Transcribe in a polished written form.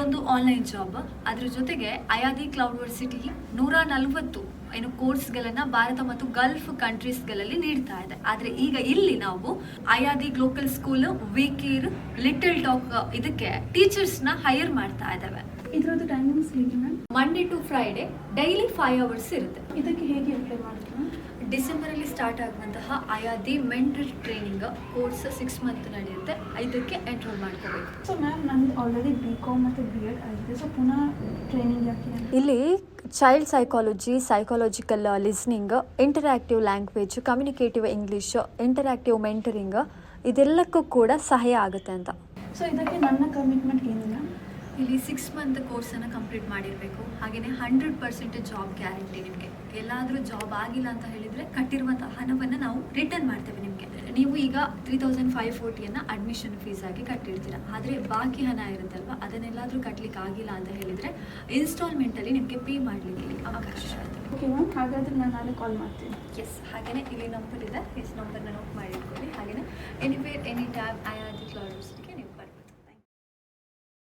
ಇದೊಂದು online job. ಅದ್ರ ಜೊತೆಗೆ ಅಯಾದಿ ಕ್ಲೌಡ್ ಯೂನಿವರ್ಸಿಟಿ 140 ಕೋರ್ಸ್ಗಳನ್ನು ಭಾರತ ಮತ್ತು ಗಲ್ಫ್ ಕಂಟ್ರೀಸ್ಗಳಲ್ಲಿ ನೀಡ್ತಾ ಇದೆ. ಆದರೆ ಈಗ ಇಲ್ಲಿ ನಾವು ಅಯಾದಿ ಗ್ಲೋಕಲ್ ಸ್ಕೂಲ್, ವಿಕೀರ್, ಲಿಟಲ್ ಟಾಕ್ ಇದಕ್ಕೆ ಟೀಚರ್ಸ್ನ ಹೈರ್ ಮಾಡ್ತಾ ಇದ್ದಾವೆ. ಇದರದ್ದು ಟೈಮಿಂಗ್ಸ್ ಹೇಗೆ ma'am? Monday to Friday daily 5 hours ಇರುತ್ತೆ. ಇದಕ್ಕೆ ಹೇಗೆ ಅಪ್ಲೈ ಮಾಡೋದು ಮ್ಯಾಮ್? ಡಿಸೆಂಬರಲ್ಲಿ ಸ್ಟಾರ್ಟ್ ಆಗುವಂತಹ ಅಯಾದಿ ಮೆಂಟಲ್ ಟ್ರೈನಿಂಗ್ ಕೋರ್ಸ್ 6 months ನಡೆಯುತ್ತೆ. ಇದಕ್ಕೆ ಎನ್ರೋಲ್ ಮಾಡ್ಕೋಬೇಕು. ಸೊ ಮ್ಯಾಮ್ ನಂದು ಆಲ್ರೆಡಿ BCom ಮತ್ತು B.Ed ಆಗಿದೆ. ಸೊ ಪುನಃ ಟ್ರೈನಿಂಗ್ ಯಾಕೆ? ಇಲ್ಲಿ child psychology, psychological listening, interactive language, communicative English, interactive mentoring ಇದೆಲ್ಲಕ್ಕೂ ಕೂಡ ಸಹಾಯ ಆಗುತ್ತೆ ಅಂತ. ಸೊ ಇದಕ್ಕೆ ನನ್ನ ಕಮಿಟ್ಮೆಂಟ್ ಏನಿಲ್ಲ. ಇಲ್ಲಿ 6 month ಕೋರ್ಸನ್ನು ಕಂಪ್ಲೀಟ್ ಮಾಡಿರಬೇಕು. ಹಾಗೆಯೇ 100% ಜಾಬ್ ಗ್ಯಾರಂಟಿ. ನಿಮಗೆ ಎಲ್ಲಾದರೂ ಜಾಬ್ ಆಗಿಲ್ಲ ಅಂತ ಹೇಳಿದರೆ ಕಟ್ಟಿರುವಂಥ ಹಣವನ್ನು ನಾವು ರಿಟರ್ನ್ ಮಾಡ್ತೇವೆ ನಿಮಗೆ. ನೀವು ಈಗ 3540 ಅಡ್ಮಿಷನ್ ಫೀಸ್ ಆಗಿ ಕಟ್ಟಿರ್ತೀರ. ಆದರೆ ಬಾಕಿ ಹಣ ಇರುತ್ತಲ್ವ, ಅದನ್ನೆಲ್ಲಾದರೂ ಕಟ್ಟಲಿಕ್ಕೆ ಆಗಿಲ್ಲ ಅಂತ ಹೇಳಿದರೆ ಇನ್ಸ್ಟಾಲ್ಮೆಂಟಲ್ಲಿ ನಿಮಗೆ ಪೇ ಮಾಡಲಿಕ್ಕೆ ಅವಕಾಶ ಇದೆ. ಓಕೆ ಮ್ಯಾಮ್, ಹಾಗಾದರೆ ನಾನು ನಾಳೆ ಕಾಲ್ ಮಾಡ್ತೀನಿ. ಎಸ್, ಹಾಗೆಯೇ ಇಲ್ಲಿ ನಂಬರ್ ಇದೆ. ನಂಬರ್ನ ನೋಟ್ ಮಾಡಿಟ್ಕೊಳ್ಳಿ. ಹಾಗೆಯೇ ಎನಿವೇರ್ ಎನಿ ಟೈಮ್ ಅಯಾದಿ ಕ್ಲೌಡ್ ಯೂನಿವರ್ಸಿಟಿ